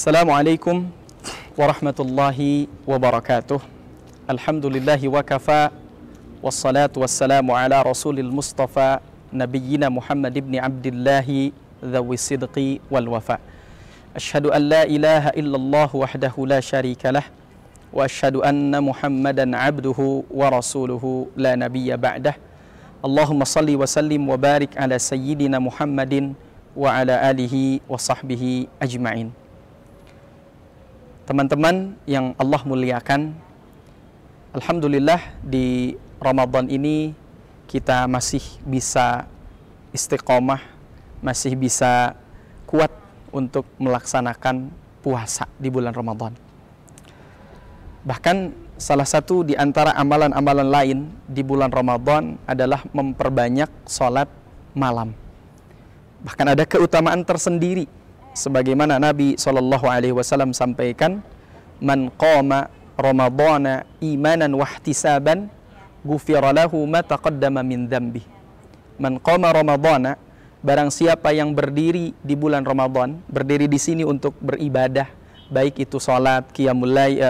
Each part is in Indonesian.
Assalamualaikum warahmatullahi wabarakatuh. Alhamdulillahi wa kafa. Wassalatu wassalamu ala rasulil mustafa nabiyyina Muhammad ibn Abdillahi dhawi sidqi wal wafa. Ashhadu an la ilaha illallah wahdahu la syarika lah. Wa ashhadu anna Muhammadan abduhu wa rasuluhu la nabiyya ba'dah. Allahumma salli wa sallim wa barik ala sayyidina Muhammadin wa ala alihi wa sahbihi ajma'in. Teman-teman yang Allah muliakan, alhamdulillah di Ramadan ini kita masih bisa istiqomah, masih bisa kuat untuk melaksanakan puasa di bulan Ramadan. Bahkan salah satu di antara amalan-amalan lain di bulan Ramadan adalah memperbanyak sholat malam. Bahkan ada keutamaan tersendiri, sebagaimana Nabi SAW sampaikan, man qama Ramadana imanan wahtisaban ghufira lahu ma taqaddama min dzambi. Man qama Ramadana, barang siapa yang berdiri di bulan Ramadan, berdiri di sini untuk beribadah, baik itu salat, qiyamul lail,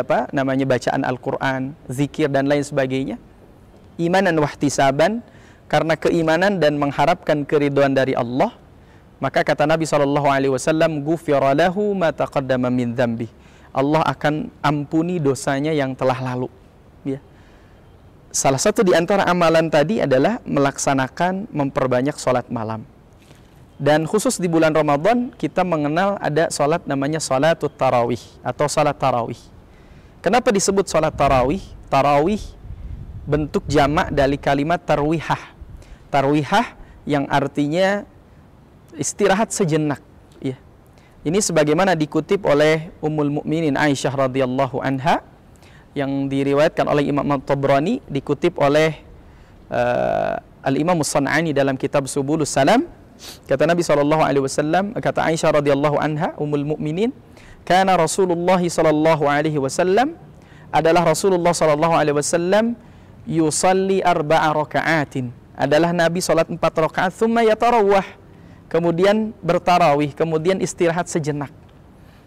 bacaan Al-Qur'an, zikir dan lain sebagainya, imanan wahtisaban, karena keimanan dan mengharapkan keridhaan dari Allah, maka kata Nabi SAW, ghufira lahu ma taqaddama min dzambi. Allah akan ampuni dosanya yang telah lalu. Ya. Salah satu di antara amalan tadi adalah melaksanakan memperbanyak sholat malam. Dan khusus di bulan Ramadan kita mengenal ada sholat namanya sholatut tarawih atau sholat tarawih. Kenapa disebut sholat tarawih? Tarawih bentuk jamak dari kalimat tarwihah. Tarwihah yang artinya istirahat sejenak, ya. Ini sebagaimana dikutip oleh Ummul Mukminin Aisyah radhiyallahu anha, yang diriwayatkan oleh Imam At-Tabrani, dikutip oleh Al-Imam As-San'ani dalam kitab Subulus Salam. Kata Nabi SAW, kata Aisyah radhiyallahu anha, Ummul Mukminin, kana Rasulullah SAW, adalah Rasulullah SAW yusalli arba'a raka'atin, adalah Nabi salat 4 rakaat, thumma yatarawwah, kemudian bertarawih, kemudian istirahat sejenak.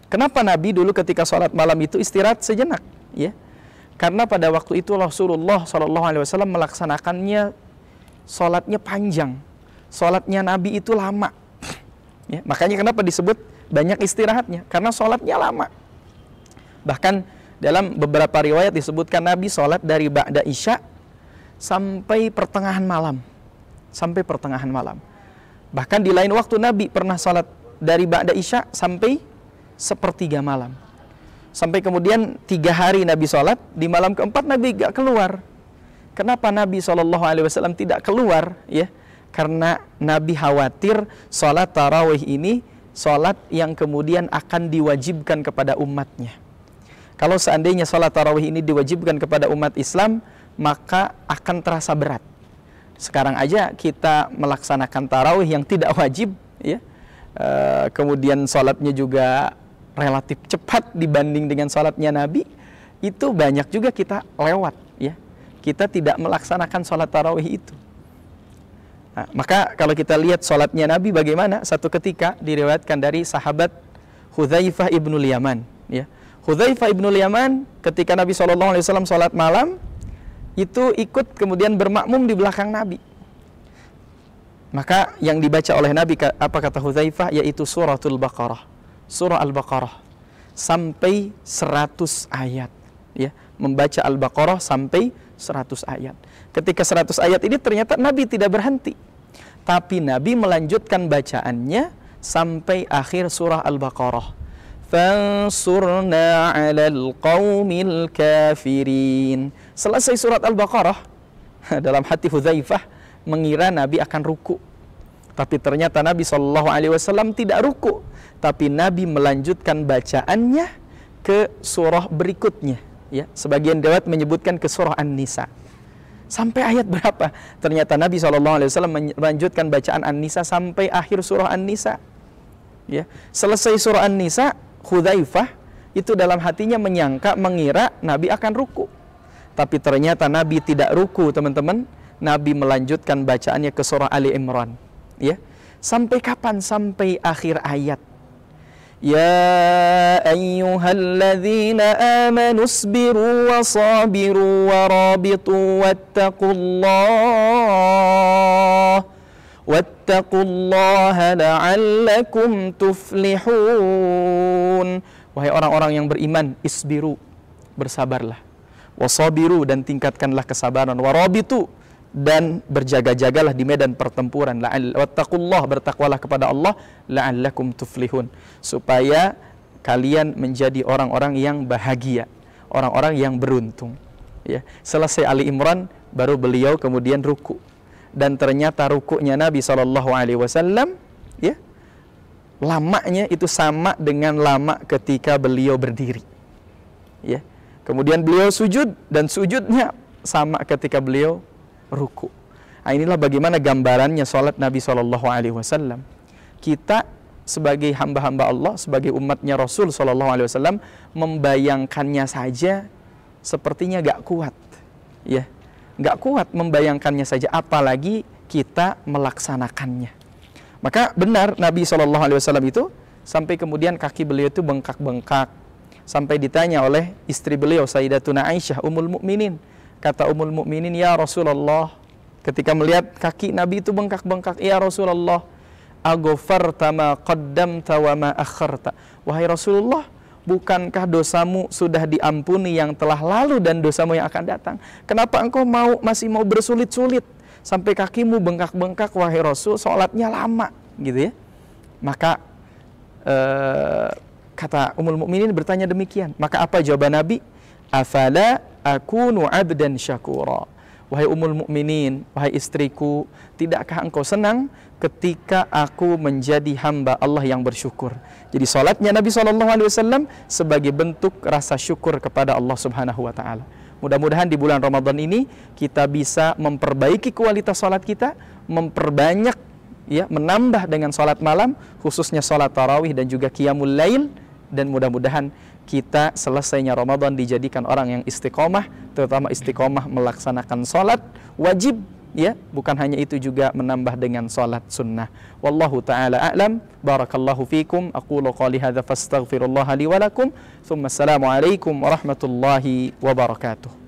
Kenapa Nabi dulu ketika sholat malam itu istirahat sejenak? Ya, karena pada waktu itu Rasulullah SAW melaksanakannya, sholatnya panjang, sholatnya Nabi itu lama. Ya, makanya kenapa disebut banyak istirahatnya? Karena sholatnya lama. Bahkan dalam beberapa riwayat disebutkan Nabi sholat dari ba'da isya sampai pertengahan malam. Sampai pertengahan malam. Bahkan di lain waktu Nabi pernah sholat dari ba'da isya sampai sepertiga malam. Sampai kemudian 3 hari Nabi sholat, di malam keempat Nabi gak keluar. Kenapa Nabi SAW tidak keluar? Ya, karena Nabi khawatir sholat tarawih ini sholat yang kemudian akan diwajibkan kepada umatnya. Kalau seandainya sholat tarawih ini diwajibkan kepada umat Islam, maka akan terasa berat. Sekarang aja kita melaksanakan tarawih yang tidak wajib, ya. Kemudian sholatnya juga relatif cepat dibanding dengan sholatnya Nabi, itu banyak juga kita lewat, ya. Kita tidak melaksanakan sholat tarawih itu. Nah, maka kalau kita lihat sholatnya Nabi bagaimana, satu ketika diriwayatkan dari sahabat Hudzaifah ibnul Yaman, ya. Hudzaifah ibnul Yaman ketika Nabi SAW sholat malam, itu ikut kemudian bermakmum di belakang Nabi. Maka yang dibaca oleh Nabi, apa kata Hudzaifah, yaitu suratul Baqarah, surah Al-Baqarah sampai 100 ayat, ya, membaca Al-Baqarah sampai 100 ayat. Ketika 100 ayat ini ternyata Nabi tidak berhenti, tapi Nabi melanjutkan bacaannya sampai akhir surah Al-Baqarah. Fansurna 'alal qaumil kafirin. Selesai surat Al-Baqarah, dalam hati Hudzaifah mengira Nabi akan ruku. Tapi ternyata Nabi SAW tidak ruku, tapi Nabi melanjutkan bacaannya ke surah berikutnya, ya. Sebagian riwayat menyebutkan ke surah An-Nisa. Sampai ayat berapa? Ternyata Nabi SAW melanjutkan bacaan An-Nisa sampai akhir surah An-Nisa. Ya. Selesai surah An-Nisa, Hudzaifah itu dalam hatinya mengira Nabi akan ruku. Tapi ternyata Nabi tidak ruku, teman-teman. Nabi melanjutkan bacaannya ke surah Ali Imran, ya. Sampai kapan? Sampai akhir ayat. Ya ayyuhalladzina amanu isbiru wa sabiru wa rabitu wattaqullaha la'allakum tuflihun. Wahai orang-orang yang beriman, isbiru, bersabarlah, wasabiru, dan tingkatkanlah kesabaran, warabitu, dan berjaga-jagalah di medan pertempuran, wattaqullah, bertakwalah kepada Allah, la'allakum tuflihun, supaya kalian menjadi orang-orang yang bahagia, orang-orang yang beruntung. Ya, selesai Ali Imran baru beliau kemudian ruku, dan ternyata rukunya Nabi SAW, ya, lamanya itu sama dengan lama ketika beliau berdiri. Ya. Kemudian beliau sujud, dan sujudnya sama ketika beliau ruku. Nah, inilah bagaimana gambarannya salat Nabi SAW. Kita sebagai hamba-hamba Allah, sebagai umatnya Rasul SAW, membayangkannya saja sepertinya gak kuat. Ya, gak kuat membayangkannya saja, apalagi kita melaksanakannya. Maka benar Nabi SAW itu sampai kemudian kaki beliau itu bengkak-bengkak, sampai ditanya oleh istri beliau Sayyidatuna Aisyah Ummul Mukminin. Kata Ummul Mukminin, ya Rasulullah, ketika melihat kaki Nabi itu bengkak-bengkak, ya Rasulullah, aghfarta ma qaddamta wa ma akharta. Wahai Rasulullah, bukankah dosamu sudah diampuni yang telah lalu dan dosamu yang akan datang? Kenapa engkau masih mau bersulit-sulit sampai kakimu bengkak-bengkak, wahai Rasul, sholatnya lama, gitu ya. Maka kata Ummul Mukminin bertanya demikian. Maka apa jawaban Nabi? Afala akunu abdan syakura. Wahai Ummul Mukminin, wahai istriku, tidakkah engkau senang ketika aku menjadi hamba Allah yang bersyukur? Jadi salatnya Nabi SAW sebagai bentuk rasa syukur kepada Allah Subhanahu wa taala. Mudah-mudahan di bulan Ramadan ini kita bisa memperbaiki kualitas salat kita, memperbanyak, ya, menambah dengan salat malam, khususnya salat tarawih dan juga qiyamul lail, dan mudah-mudahan kita selesainya Ramadan dijadikan orang yang istiqomah, terutama istiqomah melaksanakan salat wajib, ya, bukan hanya itu, juga menambah dengan salat sunnah. Wallahu ta'ala a'lam. Barakallahu fikum. Aqulu qali hadza fastaghfirullaha li wa lakum. Tsumma assalamu alaikum warahmatullahi wabarakatuh.